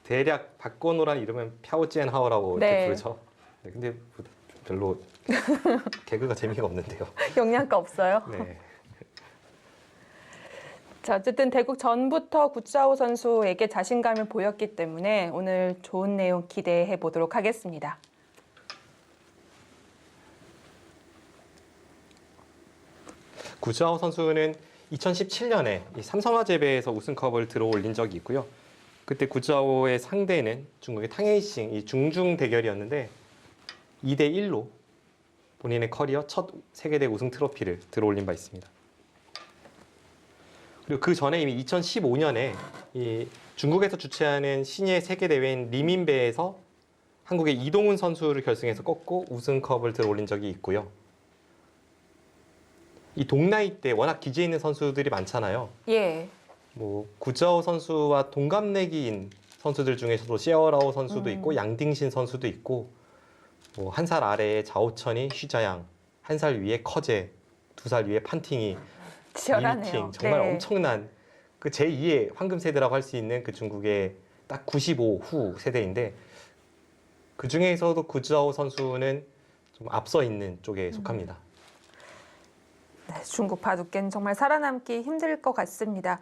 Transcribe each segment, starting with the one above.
대략 박건호란 이름은 펴오젠하오라고 네. 이렇게 부르죠. 네, 근데 별로 개그가 재미가 없는데요. 영양가 없어요. 네. 자, 어쨌든 대국 전부터 구짜오 선수에게 자신감을 보였기 때문에 오늘 좋은 내용 기대해 보도록 하겠습니다. 구자오 선수는 2017년에 이 삼성화재배에서 우승컵을 들어올린 적이 있고요. 그때 구자오의 상대는 중국의 탕웨이싱, 이 중중 대결이었는데 2대 1로 본인의 커리어 첫 세계대 우승 트로피를 들어올린 바 있습니다. 그리고 그 전에 이미 2015년에 이 중국에서 주최하는 신예 세계대회인 리민배에서 한국의 이동훈 선수를 결승에서 꺾고 우승컵을 들어올린 적이 있고요. 이 동나이 때 워낙 기지에 있는 선수들이 많잖아요. 예. 뭐 구자오 선수와 동갑내기인 선수들 중에서도 시어라오 선수도 있고 양딩신 선수도 있고 뭐 한 살 아래에 자오천이 슈자양, 한 살 위에 커제, 두 살 위에 판팅이, 치열하네요. 리미팅 정말 네. 엄청난 그 제2의 황금 세대라고 할 수 있는 그 중국의 딱 95 후 세대인데 그 중에서도 구자오 선수는 좀 앞서 있는 쪽에 속합니다. 네, 중국 바둑계는 정말 살아남기 힘들 것 같습니다.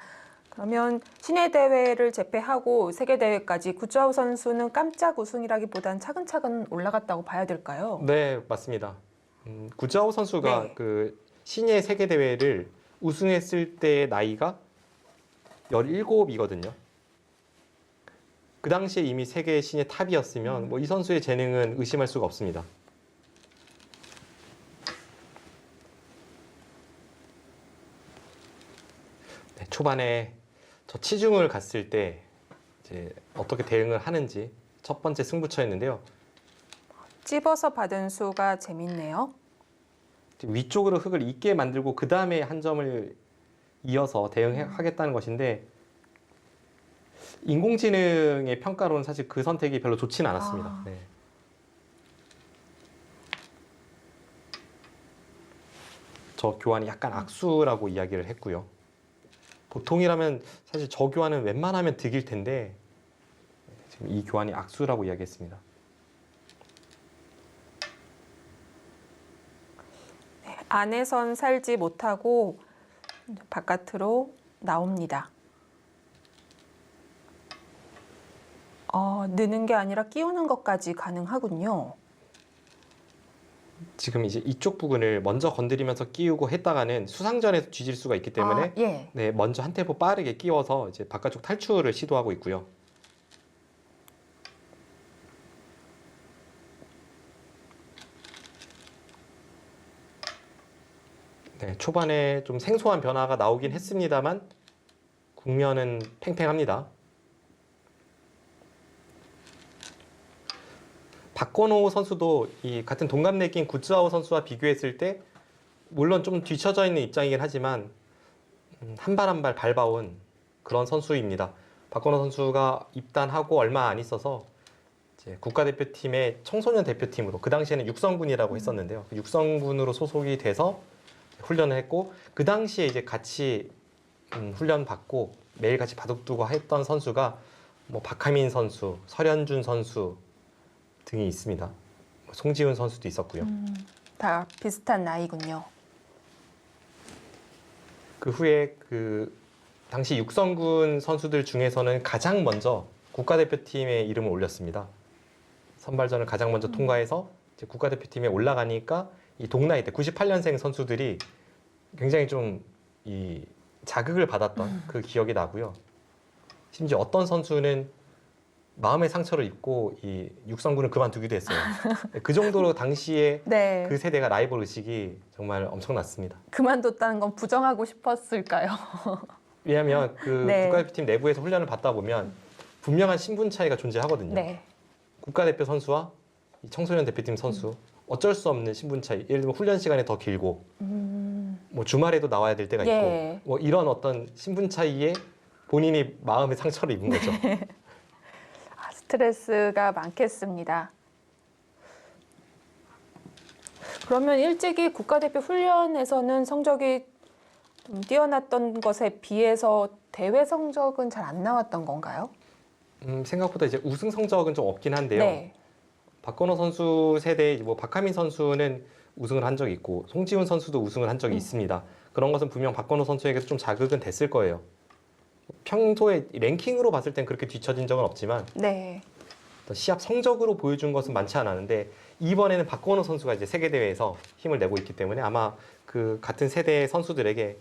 그러면 신예 대회를 제패하고 세계 대회까지 구짜오 선수는 깜짝 우승이라기보단 차근차근 올라갔다고 봐야 될까요? 네, 맞습니다. 구자오 선수가 네. 그 신예 세계 대회를 우승했을 때의 나이가 17이거든요. 그 당시에 이미 세계 신예 탑이었으면 뭐 이 선수의 재능은 의심할 수가 없습니다. 네, 초반에 저 치중을 갔을 때 이제 어떻게 대응을 하는지 첫 번째 승부처였는데요. 찝어서 받은 수가 재밌네요. 위쪽으로 흙을 있게 만들고 그 다음에 한 점을 이어서 대응하겠다는 것인데 인공지능의 평가로는 사실 그 선택이 별로 좋지는 않았습니다. 아. 네. 저 교환이 약간 악수라고 이야기를 했고요. 보통이라면 사실 저 교환은 웬만하면 득일 텐데 지금 이 교환이 악수라고 이야기했습니다. 안에선 살지 못하고 바깥으로 나옵니다. 느는 게 아니라 끼우는 것까지 가능하군요. 지금 이제 이쪽 부분을 먼저 건드리면서 끼우고 했다가는 수상전에서 뒤질 수가 있기 때문에 예. 네, 먼저 한 템포 빠르게 끼워서 이제 바깥쪽 탈출을 시도하고 있고요. 네, 초반에 좀 생소한 변화가 나오긴 했습니다만 국면은 팽팽합니다. 박건호 선수도 이 같은 동갑내기인 구짜오 선수와 비교했을 때 물론 좀 뒤처져 있는 입장이긴 하지만 한 발 한 발 밟아온 그런 선수입니다. 박건호 선수가 입단하고 얼마 안 있어서 이제 국가대표팀의 청소년 대표팀으로 그 당시에는 육성군이라고 했었는데요. 육성군으로 소속이 돼서 훈련을 했고 그 당시에 이제 같이 훈련 받고 매일 같이 바둑 두고 했던 선수가 뭐 박하민 선수, 설현준 선수 등이 있습니다. 송지훈 선수도 있었고요. 다 비슷한 나이군요. 그 후에 그 당시 육성군 선수들 중에서는 가장 먼저 국가대표팀에 이름을 올렸습니다. 선발전을 가장 먼저 통과해서 이제 국가대표팀에 올라가니까 이 동나이 때 98년생 선수들이 굉장히 좀 이 자극을 받았던 그 기억이 나고요. 심지어 어떤 선수는 마음의 상처를 입고 이 육성군을 그만두기도 했어요. 그 정도로 당시에 네. 그 세대가 라이벌 의식이 정말 엄청났습니다. 그만뒀다는 건 부정하고 싶었을까요? 왜냐하면 그 네. 국가대표팀 내부에서 훈련을 받다 보면 분명한 신분 차이가 존재하거든요. 네. 국가대표 선수와 이 청소년 대표팀 선수 어쩔 수 없는 신분 차이. 예를 들면 훈련 시간이 더 길고 뭐 주말에도 나와야 될 때가 예. 있고 뭐 이런 어떤 신분 차이에 본인이 마음의 상처를 입은 거죠. 스트레스가 많겠습니다. 그러면 일찍이 국가대표 훈련에서는 성적이 좀 뛰어났던 것에 비해서 대회 성적은 잘 안 나왔던 건가요? 생각보다 이제 우승 성적은 좀 없긴 한데요. 네. 박건호 선수 세대, 뭐 박하민 선수는 우승을 한 적이 있고 송지훈 선수도 우승을 한 적이 있습니다. 그런 것은 분명 박건호 선수에게도 좀 자극은 됐을 거예요. 평소에 랭킹으로 봤을 땐 그렇게 뒤처진 적은 없지만 네. 어떤 시합 성적으로 보여준 것은 많지 않았는데 이번에는 박건호 선수가 이제 세계 대회에서 힘을 내고 있기 때문에 아마 그 같은 세대의 선수들에게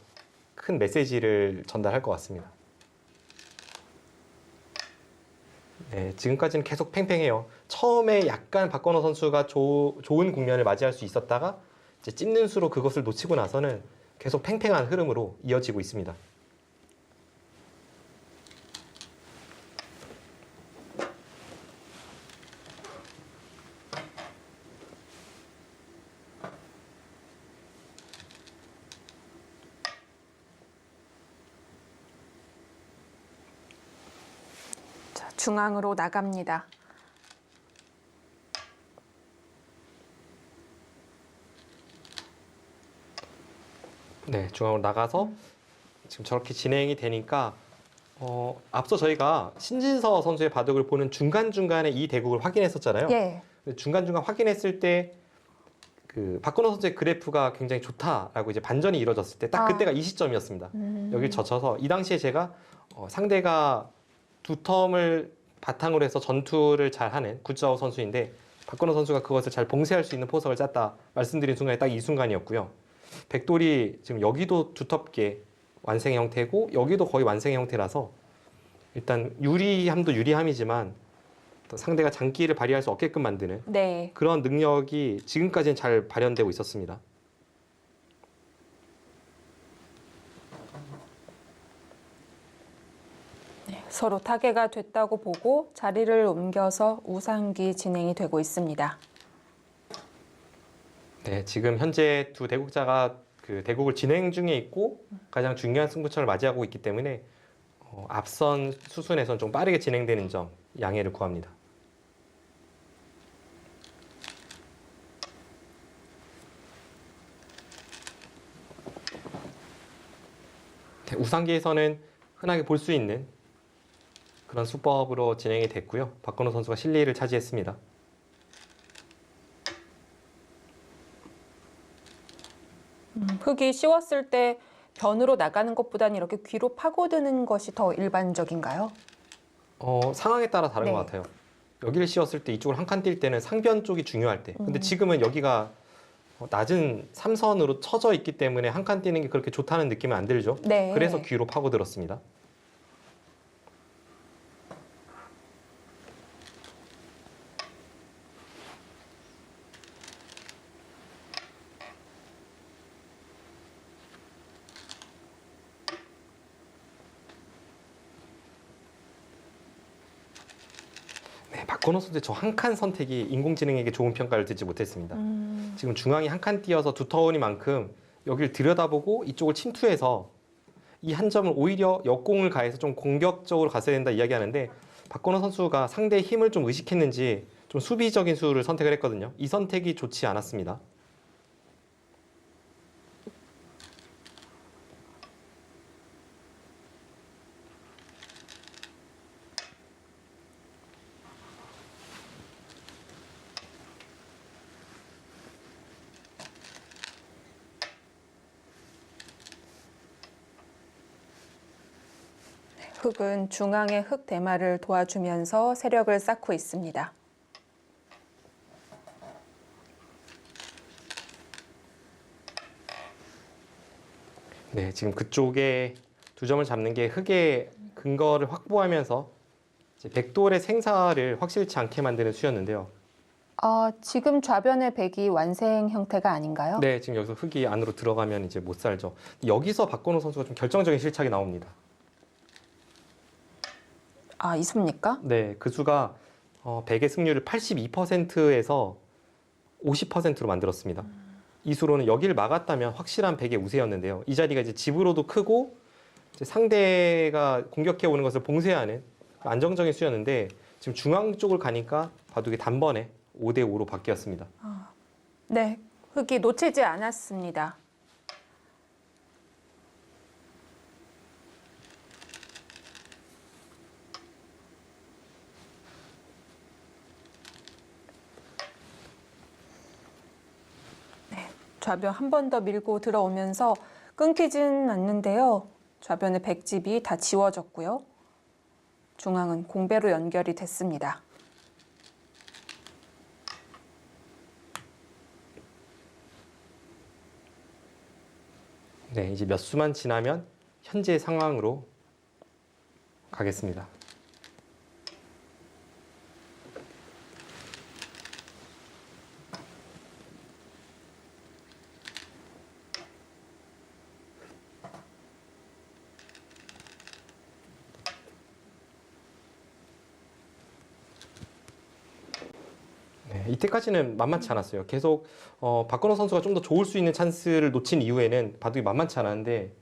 큰 메시지를 전달할 것 같습니다. 네, 지금까지는 계속 팽팽해요. 처음에 약간 박건호 선수가 좋은 국면을 맞이할 수 있었다가 이제 찝는 수로 그것을 놓치고 나서는 계속 팽팽한 흐름으로 이어지고 있습니다. 자, 중앙으로 나갑니다. 네, 중앙으로 나가서 지금 저렇게 진행이 되니까 앞서 저희가 신진서 선수의 바둑을 보는 중간중간에 이 대국을 확인했었잖아요. 예. 근데 중간중간 확인했을 때 그 박건호 선수의 그래프가 굉장히 좋다라고 이제 반전이 이루어졌을 때 딱 그때가 이 시점이었습니다. 여길 젖혀서 이 당시에 제가 상대가 두 텀을 바탕으로 해서 전투를 잘하는 구자오 선수인데 박건호 선수가 그것을 잘 봉쇄할 수 있는 포석을 짰다 말씀드린 순간이 딱 이 순간이었고요. 백돌이 지금 여기도 두텁게 완성의 형태고 여기도 거의 완성의 형태라서 일단 유리함도 유리함이지만 또 상대가 장기를 발휘할 수 없게끔 만드는 네. 그런 능력이 지금까지는 잘 발현되고 있었습니다. 서로 타개가 됐다고 보고 자리를 옮겨서 우상기 진행이 되고 있습니다. 네, 지금 현재 두 대국자가 그 대국을 진행 중에 있고 가장 중요한 승부처를 맞이하고 있기 때문에 앞선 수순에선 좀 빠르게 진행되는 점 양해를 구합니다. 네, 우상기에서는 흔하게 볼 수 있는 그런 수법으로 진행이 됐고요. 박건호 선수가 실리를 차지했습니다. 흙이 씌웠을 때 변으로 나가는 것보다는 이렇게 귀로 파고드는 것이 더 일반적인가요? 상황에 따라 다른 네. 것 같아요. 여기를 씌웠을 때 이쪽을 한 칸 뛸 때는 상변 쪽이 중요할 때. 근데 지금은 여기가 낮은 삼선으로 쳐져 있기 때문에 한 칸 뛰는 게 그렇게 좋다는 느낌은 안 들죠. 네. 그래서 귀로 파고들었습니다. 네, 박건호 선수의 저 한 칸 선택이 인공지능에게 좋은 평가를 듣지 못했습니다. 지금 중앙이 한 칸 띄어서 두터우니만큼 여기를 들여다보고 이쪽을 침투해서 이 한 점을 오히려 역공을 가해서 좀 공격적으로 갔어야 된다 이야기하는데 박건호 선수가 상대의 힘을 좀 의식했는지 좀 수비적인 수를 선택을 했거든요. 이 선택이 좋지 않았습니다. 흙은 중앙의 흙 대마를 도와주면서 세력을 쌓고 있습니다. 네, 지금 그쪽에 두 점을 잡는 게 흙의 근거를 확보하면서 이제 백돌의 생사를 확실치 않게 만드는 수였는데요. 지금 좌변의 백이 완생 형태가 아닌가요? 네, 지금 여기서 흙이 안으로 들어가면 이제 못 살죠. 여기서 박건호 선수가 좀 결정적인 실책이 나옵니다. 이수입니까? 네, 그 수가 백의 승률을 82%에서 50%로 만들었습니다. 이 수로는 여기를 막았다면 확실한 백의 우세였는데요. 이 자리가 이제 집으로도 크고 이제 상대가 공격해 오는 것을 봉쇄하는 안정적인 수였는데 지금 중앙 쪽을 가니까 바둑이 단번에 5대 5로 바뀌었습니다. 네, 흙이 놓치지 않았습니다. 좌변 한 번 더 밀고 들어오면서 끊기진 않는데요. 좌변의 백집이 다 지워졌고요. 중앙은 공배로 연결이 됐습니다. 네, 이제 몇 수만 지나면 현재 상황으로 가겠습니다. 네, 이때까지는 만만치 않았어요. 계속 박건호 선수가 좀 더 좋을 수 있는 찬스를 놓친 이후에는 바둑이 만만치 않았는데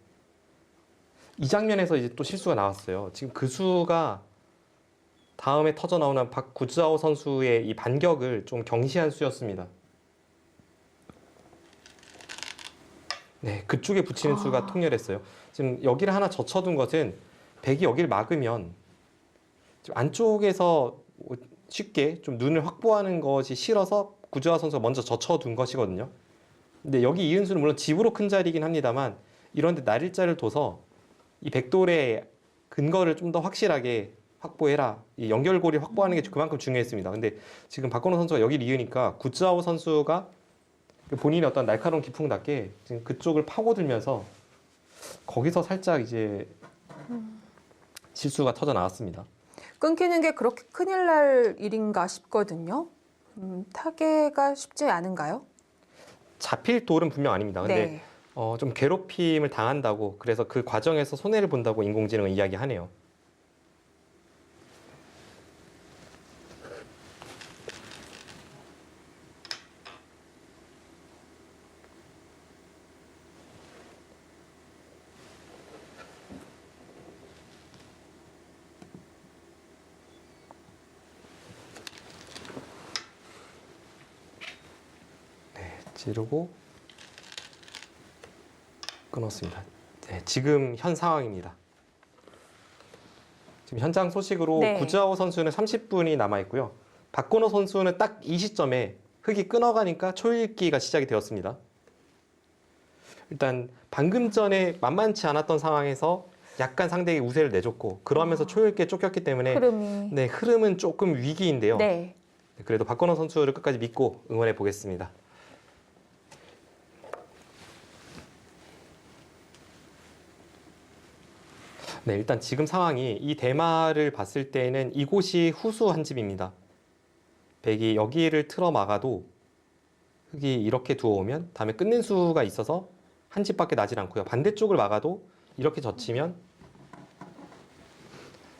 이 장면에서 이제 또 실수가 나왔어요. 지금 그 수가 다음에 터져 나오는 박구자오 선수의 이 반격을 좀 경시한 수였습니다. 네, 그쪽에 붙이는 수가 통렬했어요. 지금 여기를 하나 젖혀둔 것은 백이 여기를 막으면 지금 안쪽에서 쉽게 좀 눈을 확보하는 것이 싫어서 구자오 선수가 먼저 젖혀둔 것이거든요. 근데 여기 이은수는 물론 집으로 큰 자리이긴 합니다만 이런데 날일자를 둬서 이 백돌의 근거를 좀 더 확실하게 확보해라. 이 연결고리를 확보하는 게 그만큼 중요했습니다. 근데 지금 박건호 선수가 여기를 이으니까 구자오 선수가 본인의 어떤 날카로운 기풍답게 지금 그쪽을 파고들면서 거기서 살짝 이제 실수가 터져 나왔습니다. 끊기는 게 그렇게 큰일 날 일인가 싶거든요. 타개가 쉽지 않은가요? 잡힐 돌은 분명 아닙니다. 근데 네. 좀 괴롭힘을 당한다고 그래서 그 과정에서 손해를 본다고 인공지능은 이야기하네요. 네, 찌르고 끊었습니다. 네, 지금 현 상황입니다. 지금 현장 소식으로 네. 구자오 선수는 30분이 남아 있고요. 박건호 선수는 딱 이 시점에 흙이 끊어가니까 초읽기가 시작이 되었습니다. 일단 방금 전에 만만치 않았던 상황에서 약간 상대에게 우세를 내줬고 그러면서 초읽기에 쫓겼기 때문에 흐름이. 네, 흐름은 조금 위기인데요. 네. 그래도 박건호 선수를 끝까지 믿고 응원해 보겠습니다. 네, 일단 지금 상황이 이 대마를 봤을 때는 이곳이 후수 한 집입니다. 백이 여기를 틀어 막아도 흙이 이렇게 두어오면 다음에 끝낸 수가 있어서 한 집밖에 나질 않고요. 반대쪽을 막아도 이렇게 젖히면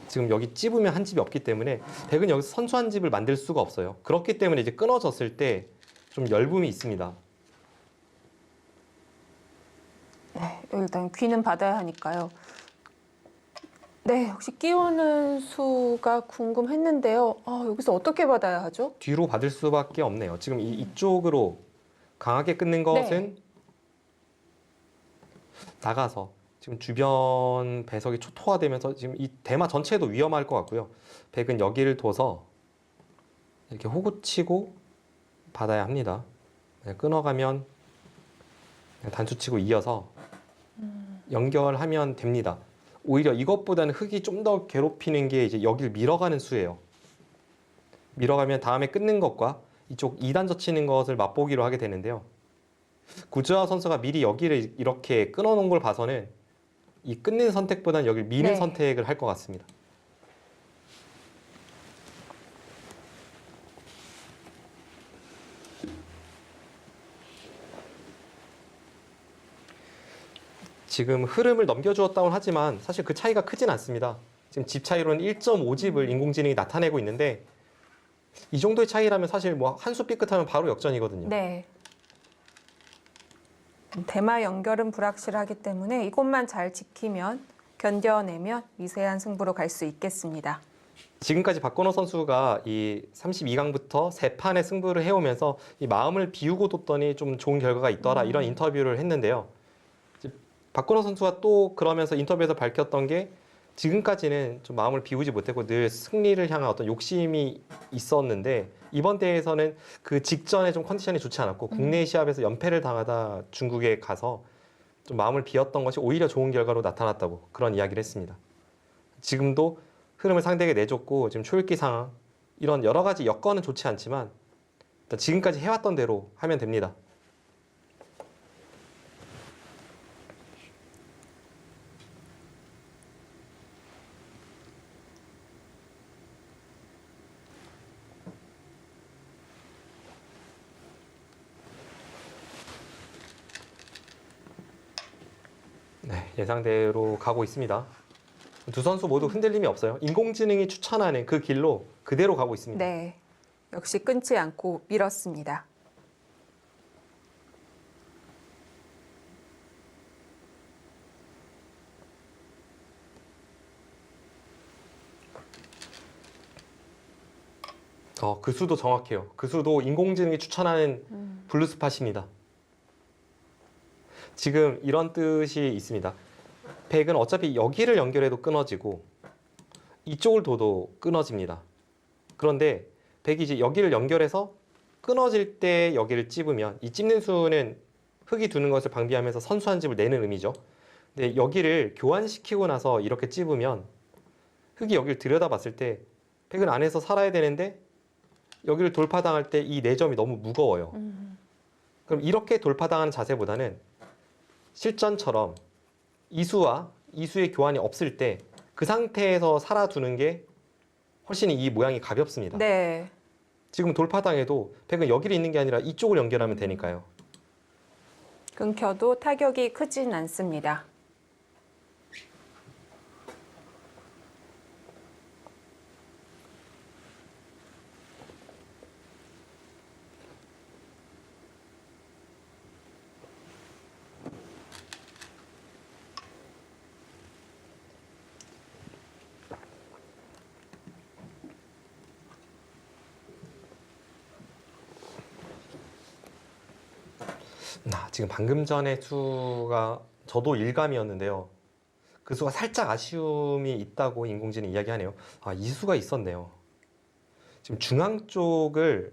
지금 여기 찝으면 한 집이 없기 때문에 백은 여기서 선수 한 집을 만들 수가 없어요. 그렇기 때문에 이제 끊어졌을 때 좀 열붐이 있습니다. 네, 일단 귀는 받아야 하니까요. 네, 혹시 끼우는 수가 궁금했는데요. 여기서 어떻게 받아야 하죠? 뒤로 받을 수밖에 없네요. 지금 이쪽으로 강하게 끊는 것은 나가서 지금 주변 배석이 초토화되면서 지금 이 대마 전체도 위험할 것 같고요. 백은 여기를 둬서 이렇게 호구 치고 받아야 합니다. 끊어가면 단수 치고 이어서 연결하면 됩니다. 오히려 이것보다는 흙이 좀 더 괴롭히는 게 이제 여기를 밀어가는 수예요. 밀어가면 다음에 끊는 것과 이쪽 2단 젖히는 것을 맛보기로 하게 되는데요. 구즈아 선수가 미리 여기를 이렇게 끊어놓은 걸 봐서는 이 끊는 선택보다는 여기를 미는 네. 선택을 할 것 같습니다. 지금 흐름을 넘겨주었다고 하지만 사실 그 차이가 크진 않습니다. 지금 집 차이로는 1.5집을 인공지능이 나타내고 있는데 이 정도의 차이라면 사실 뭐 한 수 삐끗하면 바로 역전이거든요. 네. 대마 연결은 불확실하기 때문에 이것만 잘 지키면 견뎌내면 미세한 승부로 갈 수 있겠습니다. 지금까지 박건호 선수가 이 32강부터 세 판의 승부를 해오면서 이 마음을 비우고 뒀더니 좀 좋은 결과가 있더라 이런 인터뷰를 했는데요. 박건호 선수가 또 그러면서 인터뷰에서 밝혔던 게 지금까지는 좀 마음을 비우지 못했고 늘 승리를 향한 어떤 욕심이 있었는데 이번 대회에서는 그 직전에 좀 컨디션이 좋지 않았고 국내 시합에서 연패를 당하다 중국에 가서 좀 마음을 비웠던 것이 오히려 좋은 결과로 나타났다고 그런 이야기를 했습니다. 지금도 흐름을 상대에게 내줬고 지금 초읽기 상황 이런 여러 가지 여건은 좋지 않지만 일단 지금까지 해왔던 대로 하면 됩니다. 네, 예상대로 가고 있습니다. 두 선수 모두 흔들림이 없어요. 인공지능이 추천하는 그 길로 그대로 가고 있습니다. 네, 역시 끊지 않고 밀었습니다. 그 수도 정확해요. 그 수도 인공지능이 추천하는 블루스팟입니다. 지금 이런 뜻이 있습니다. 백은 어차피 여기를 연결해도 끊어지고 이쪽을 둬도 끊어집니다. 그런데 백이 이제 여기를 연결해서 끊어질 때 여기를 찝으면 이 찝는 수는 흙이 두는 것을 방비하면서 선수 한 집을 내는 의미죠. 근데 여기를 교환시키고 나서 이렇게 찝으면 흙이 여기를 들여다봤을 때 백은 안에서 살아야 되는데 여기를 돌파당할 때 이 4점이 너무 무거워요. 그럼 이렇게 돌파당하는 자세보다는 실전처럼 이수와 이수의 교환이 없을 때 그 상태에서 살아두는 게 훨씬 이 모양이 가볍습니다. 네, 지금 돌파당해도 백은 여기를 있는 게 아니라 이쪽을 연결하면 되니까요. 끊겨도 타격이 크진 않습니다. 지금 방금 전에 수가 저도 일감이었는데요. 그 수가 살짝 아쉬움이 있다고 인공지능이 이야기하네요. 이 수가 있었네요. 지금 중앙 쪽을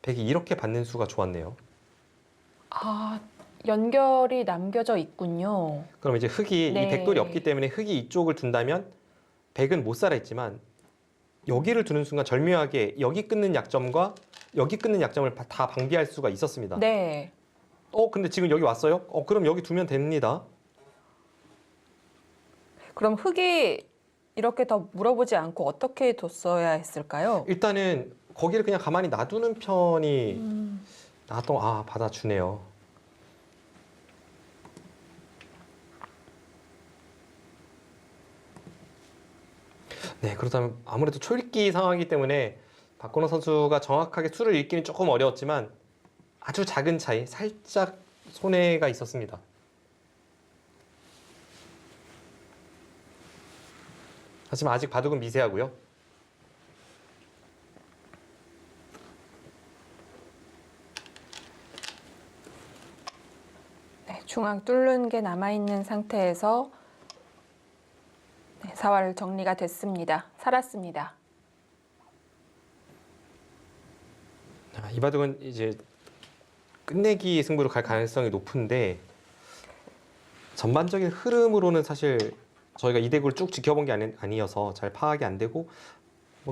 백이 이렇게 받는 수가 좋았네요. 아, 연결이 남겨져 있군요. 그럼 이제 흙이 네. 이 백돌이 없기 때문에 흙이 이쪽을 둔다면 백은 못 살아있지만 여기를 두는 순간 절묘하게 여기 끊는 약점과 여기 끊는 약점을 다 방비할 수가 있었습니다. 네. 근데 지금 여기 왔어요? 그럼 여기 두면 됩니다. 그럼 흙이 이렇게 더 물어보지 않고 어떻게 뒀어야 했을까요? 일단은 거기를 그냥 가만히 놔두는 편이 받아주네요. 네, 그렇다면 아무래도 초읽기 상황이기 때문에 박건호 선수가 정확하게 수를 읽기는 조금 어려웠지만 아주 작은 차이, 살짝 손해가 있었습니다. 하지만 아직 바둑은 미세하고요. 네, 중앙 뚫는 게 남아있는 상태에서 사활 정리가 됐습니다. 살았습니다. 이 바둑은 이제 끝내기 승부로 갈 가능성이 높은데 전반적인 흐름으로는 사실 저희가 이 대구를 쭉 지켜본 게 아니어서 잘 파악이 안 되고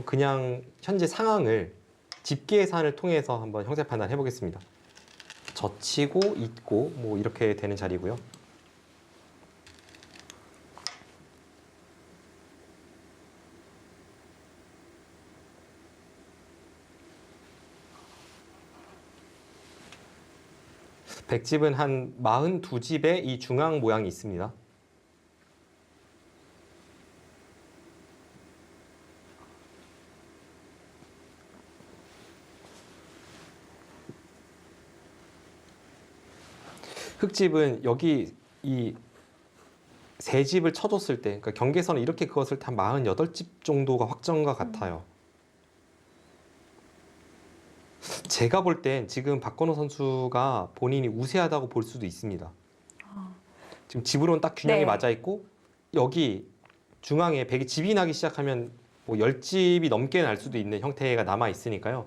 그냥 현재 상황을 집계 계산을 통해서 한번 형세 판단해 보겠습니다. 젖히고 잊고 이렇게 되는 자리고요. 백집은 한 42집의 이 중앙 모양이 있습니다. 흑집은 여기 이 세 집을 쳐줬을 때, 그러니까 경계선을 이렇게 그었을 때 한 48집 정도가 확정과 같아요. 제가 볼 땐 지금 박건호 선수가 본인이 우세하다고 볼 수도 있습니다. 지금 집으로는 딱 균형이 네. 맞아 있고 여기 중앙에 백이 집이 나기 시작하면 뭐 10집이 넘게 날 수도 있는 형태가 남아 있으니까요.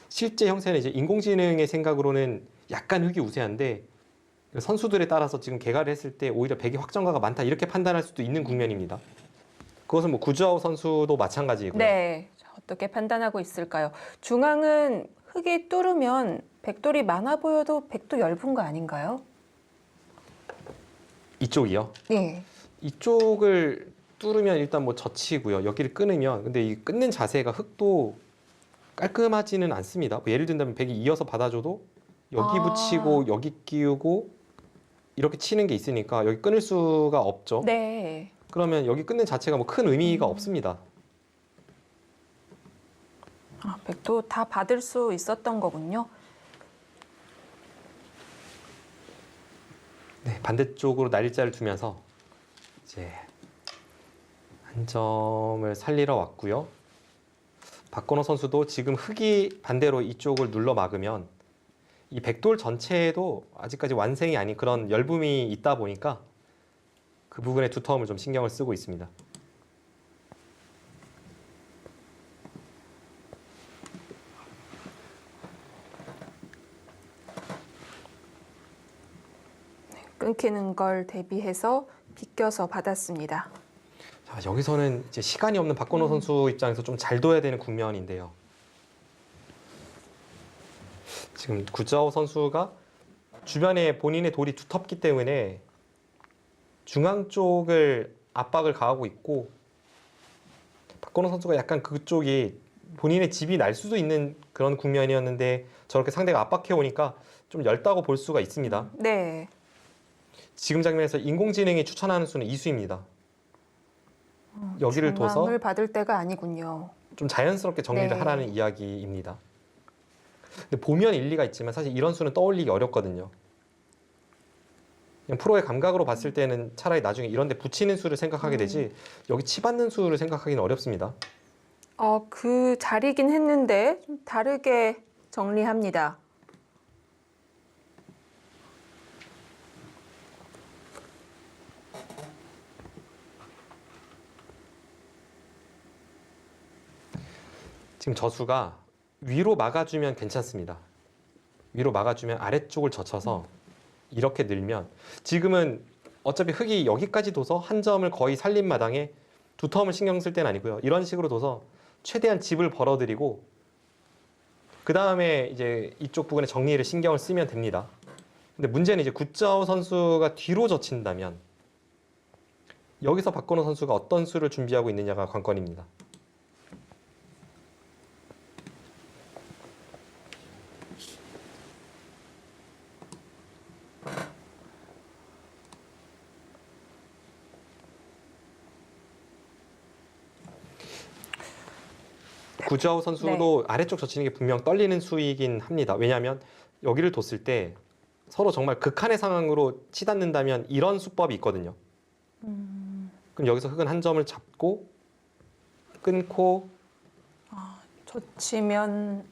실제 형태는 이제 인공지능의 생각으로는 약간 흙이 우세한데 선수들에 따라서 지금 개가를 했을 때 오히려 백이 확정가가 많다 이렇게 판단할 수도 있는 국면입니다. 그것은 뭐 구즈아우 선수도 마찬가지고요. 네, 어떻게 판단하고 있을까요? 중앙은 흙이 뚫으면 백돌이 많아 보여도 백도 얇은 거 아닌가요? 이쪽이요. 네. 이쪽을 뚫으면 일단 뭐 젖히고요. 여기를 끊으면 근데 이 끊는 자세가 흙도 깔끔하지는 않습니다. 뭐 예를 든다면 백이 이어서 받아줘도 여기 아. 붙이고 여기 끼우고 이렇게 치는 게 있으니까 여기 끊을 수가 없죠. 네. 그러면 여기 끊는 자체가 뭐 큰 의미가 없습니다. 아, 백도 다 받을 수 있었던 거군요. 네, 반대쪽으로 날짜를 두면서 이제 한 점을 살리러 왔고요. 박건호 선수도 지금 흙이 반대로 이쪽을 눌러 막으면 이 백돌 전체에도 아직까지 완성이 아닌 그런 열붐이 있다 보니까 그 부분에 두터움을 좀 신경을 쓰고 있습니다. 끊기는 걸 대비해서 비껴서 받았습니다. 자, 여기서는 이제 시간이 없는 박건호 선수 입장에서 좀 잘 둬야 되는 국면인데요. 지금 구자호 선수가 주변에 본인의 돌이 두텁기 때문에 중앙 쪽을 압박을 가하고 있고 박건호 선수가 약간 그쪽이 본인의 집이 날 수도 있는 그런 국면이었는데 저렇게 상대가 압박해 오니까 좀 열다고 볼 수가 있습니다. 네. 지금 장면에서 인공지능이 추천하는 수는 이수입니다. 여기를 둬서 중앙을 받을 때가 아니군요. 좀 자연스럽게 정리를 네. 하라는 이야기입니다. 근데 보면 일리가 있지만 사실 이런 수는 떠올리기 어렵거든요. 그냥 프로의 감각으로 봤을 때는 차라리 나중에 이런 데 붙이는 수를 생각하게 되지 여기 치받는 수를 생각하기는 어렵습니다. 그 자리긴 했는데 좀 다르게 정리합니다. 지금 저수가 위로 막아주면 괜찮습니다. 위로 막아주면 아래쪽을 젖혀서 이렇게 늘면 지금은 어차피 흙이 여기까지 둬서 한 점을 거의 살린 마당에 두터움을 신경 쓸 때는 아니고요. 이런 식으로 둬서 최대한 집을 벌어들이고 그 다음에 이제 이쪽 부분에 정리를 신경을 쓰면 됩니다. 근데 문제는 이제 구자오 선수가 뒤로 젖힌다면 여기서 박건호 선수가 어떤 수를 준비하고 있느냐가 관건입니다. 구자오 선수도 아래쪽 젖히는 게 분명 떨리는 수이긴 합니다. 왜냐하면 여기를 뒀을 때 서로 정말 극한의 상황으로 치닫는다면 이런 수법이 있거든요. 그럼 여기서 흙은 한 점을 잡고 끊고 젖히면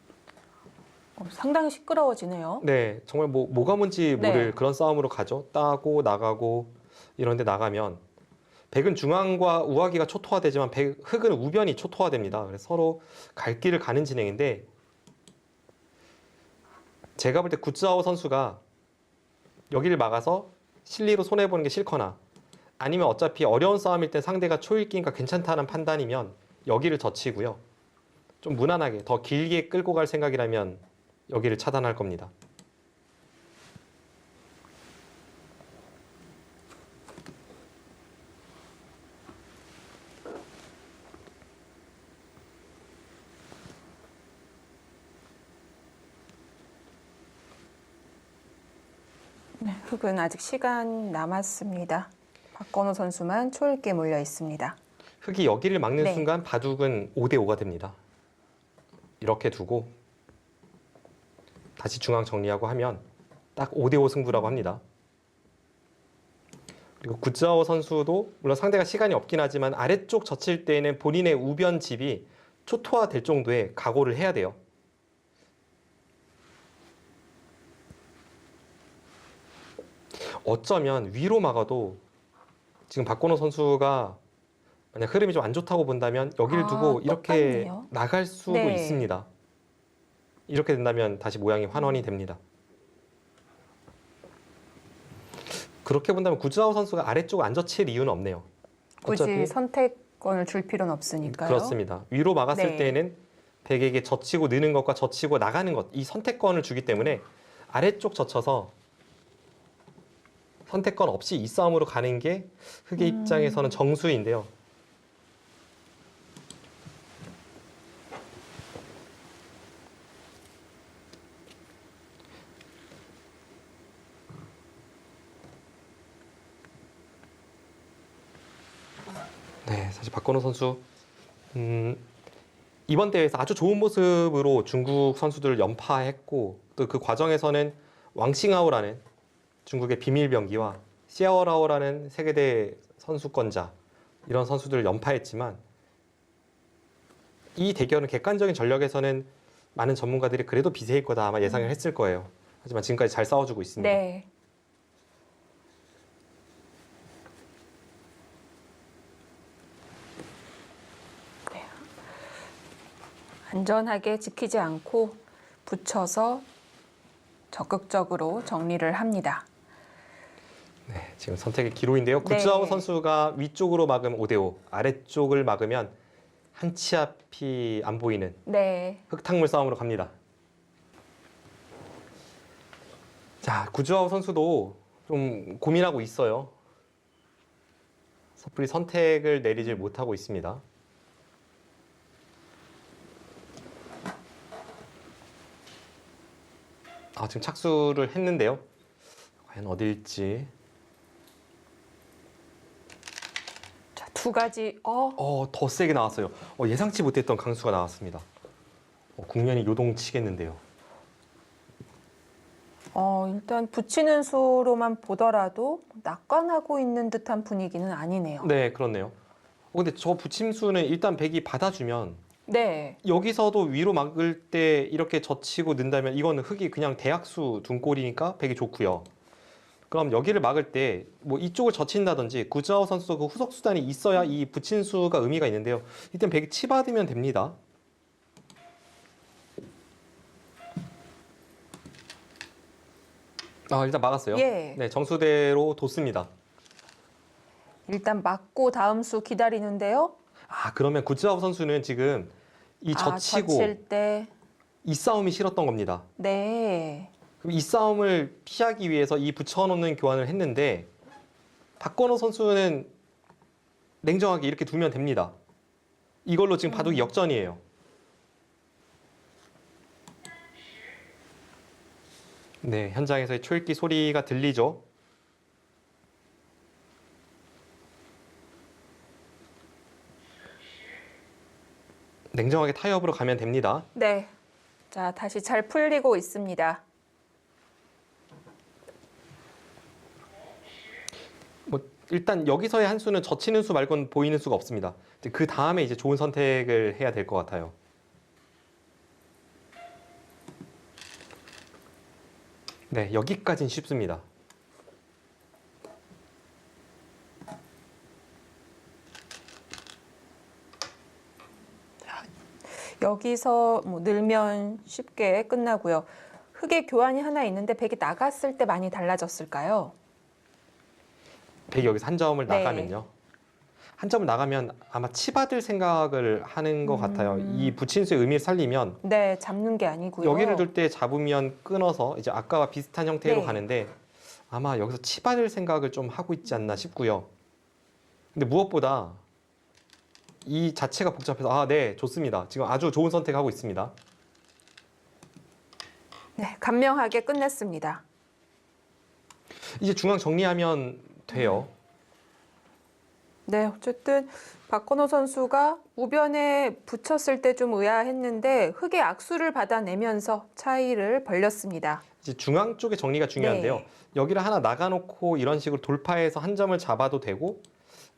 상당히 시끄러워지네요. 네 정말 뭐가 뭔지 모를 네. 그런 싸움으로 가죠. 따고 나가고 이런 데 나가면 백은 중앙과 우하기가 초토화되지만 흙은 우변이 초토화됩니다. 그래서 서로 갈 길을 가는 진행인데 제가 볼 때 구자오 선수가 여기를 막아서 실리로 손해보는 게 싫거나 아니면 어차피 어려운 싸움일 때 상대가 초읽기니까 괜찮다는 판단이면 여기를 젖히고요. 좀 무난하게 더 길게 끌고 갈 생각이라면 여기를 차단할 겁니다. 네, 흙은 아직 시간 남았습니다. 박건호 선수만 초읽기에 몰려 있습니다. 흙이 여기를 막는 네. 순간 바둑은 5대5가 됩니다. 이렇게 두고 다시 중앙 정리하고 하면 딱 5대5 승부라고 합니다. 그리고 구자오 선수도 물론 상대가 시간이 없긴 하지만 아래쪽 젖힐 때에는 본인의 우변 집이 초토화될 정도의 각오를 해야 돼요. 어쩌면 위로 막아도 지금 박건호 선수가 만약 흐름이 좀 안 좋다고 본다면 여기를 두고 이렇게 똑같네요. 나갈 수도 네. 있습니다. 이렇게 된다면 다시 모양이 환원이 됩니다. 그렇게 본다면 구즈하우 선수가 아래쪽 앉아칠 이유는 없네요. 굳이 어차피 선택권을 줄 필요는 없으니까요. 그렇습니다. 위로 막았을 네. 때에는 백에게 젖히고 느는 것과 젖히고 나가는 것, 이 선택권을 주기 때문에 아래쪽 젖혀서 선택권 없이 이 싸움으로 가는 게 흑의 입장에서는 정수인데요. 네, 사실 박건호 선수 이번 대회에서 아주 좋은 모습으로 중국 선수들을 연파했고 또 그 과정에서는 왕싱하오라는 중국의 비밀병기와 시아오라오라는 세계대 선수권자 이런 선수들을 연파했지만 이 대결은 객관적인 전력에서는 많은 전문가들이 그래도 비세일 거다 아마 예상을 했을 거예요. 하지만 지금까지 잘 싸워주고 있습니다. 네. 네. 안전하게 지키지 않고 붙여서 적극적으로 정리를 합니다. 네, 지금 선택의 기로인데요. 구즈하오 네. 선수가 위쪽으로 막으면 5대5, 아래쪽을 막으면 한 치 앞이 안 보이는 네. 흙탕물 싸움으로 갑니다. 자, 구즈하오 선수도 좀 고민하고 있어요. 섣불리 선택을 내리질 못하고 있습니다. 지금 착수를 했는데요. 과연 어딜지. 자, 두 가지. 더 세게 나왔어요. 예상치 못했던 강수가 나왔습니다. 국면이 요동치겠는데요. 일단 붙이는 수로만 보더라도 낙관하고 있는 듯한 분위기는 아니네요. 네, 그렇네요. 근데 저 붙임수는 일단 백이 받아주면 네. 여기서도 위로 막을 때 이렇게 젖히고 는다면 이거는 흙이 그냥 대약수 둔골이니까 백이 좋고요. 그럼 여기를 막을 때 뭐 이쪽을 젖힌다든지 구즈하오 선수도 그 후속 수단이 있어야 이 붙임수가 의미가 있는데요. 일단 백이 치받으면 됩니다. 일단 막았어요. 예. 네, 정수대로 뒀습니다. 일단 맞고 다음 수 기다리는데요. 그러면 구즈하오 선수는 지금 이 젖히고 젖힐 때. 이 싸움이 싫었던 겁니다. 네. 그럼 이 싸움을 피하기 위해서 이 붙여놓는 교환을 했는데 박건호 선수는 냉정하게 이렇게 두면 됩니다. 이걸로 지금 바둑이 역전이에요. 네, 현장에서의 초읽기 소리가 들리죠. 냉정하게 타협으로 가면 됩니다. 네. 자, 다시 잘 풀리고 있습니다. 일단 여기서의 한 수는 젖히는 수 말고는 보이는 수가 없습니다. 그 다음에 이제 좋은 선택을 해야 될 것 같아요. 네, 여기까지는 쉽습니다. 여기서 뭐 늘면 쉽게 끝나고요. 흙의 교환이 하나 있는데 백이 나갔을 때 많이 달라졌을까요? 백이 여기서 한 점을 네. 나가면요. 한 점을 나가면 아마 치받을 생각을 하는 것 같아요. 이 붙임수의 의미를 살리면 네, 잡는 게 아니고요. 여기를 둘 때 잡으면 끊어서 이제 아까와 비슷한 형태로 네. 가는데 아마 여기서 치받을 생각을 좀 하고 있지 않나 싶고요. 근데 무엇보다 이 자체가 복잡해서 네, 좋습니다. 지금 아주 좋은 선택하고 있습니다. 네, 간명하게 끝냈습니다. 이제 중앙 정리하면 돼요. 네, 어쨌든 박건호 선수가 우변에 붙였을 때 좀 의아했는데 흙의 악수를 받아내면서 차이를 벌렸습니다. 이제 중앙 쪽의 정리가 중요한데요. 네. 여기를 하나 나가놓고 이런 식으로 돌파해서 한 점을 잡아도 되고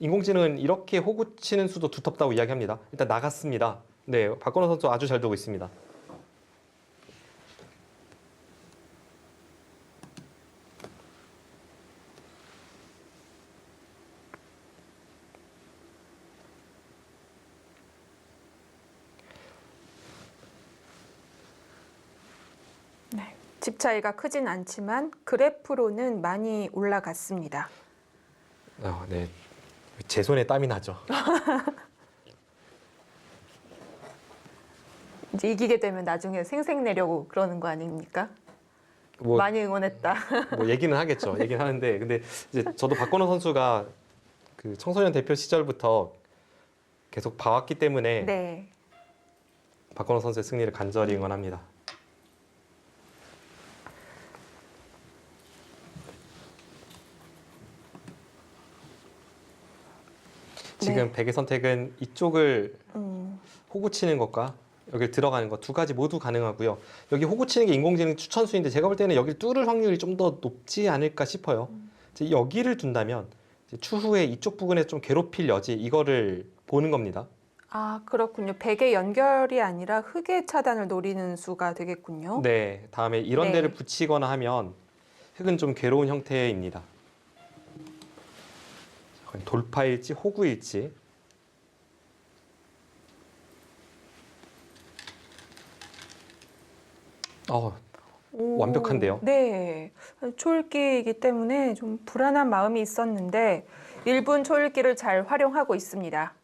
인공지능은 이렇게 호구 치는 수도 두텁다고 이야기합니다. 일단 나갔습니다. 네, 박건호 선수 아주 잘 두고 있습니다. 집 차이가 크진 않지만 그래프로는 많이 올라갔습니다. 네, 제 손에 땀이 나죠. 이제 이기게 되면 나중에 생색내려고 그러는 거 아닙니까? 뭐, 많이 응원했다. 뭐 얘기는 하겠죠. 얘기는 하는데, 근데 이제 저도 박건호 선수가 그 청소년 대표 시절부터 계속 봐왔기 때문에 네. 박건호 선수의 승리를 간절히 응원합니다. 지금 네. 백의 선택은 이쪽을 음, 호구 치는 것과 여기 들어가는 것 두 가지 모두 가능하고요. 여기 호구 치는 게 인공지능 추천수인데 제가 볼 때는 여기를 뚫을 확률이 좀 더 높지 않을까 싶어요. 이제 여기를 둔다면 이제 추후에 이쪽 부분에 좀 괴롭힐 여지 이거를 보는 겁니다. 아, 그렇군요. 백의 연결이 아니라 흙의 차단을 노리는 수가 되겠군요. 네, 다음에 이런 네. 데를 붙이거나 하면 흙은 좀 괴로운 형태입니다. 돌파일지 호구일지. 오, 완벽한데요? 네. 초읽기이기 때문에 좀 불안한 마음이 있었는데 1분 초읽기를 잘 활용하고 있습니다.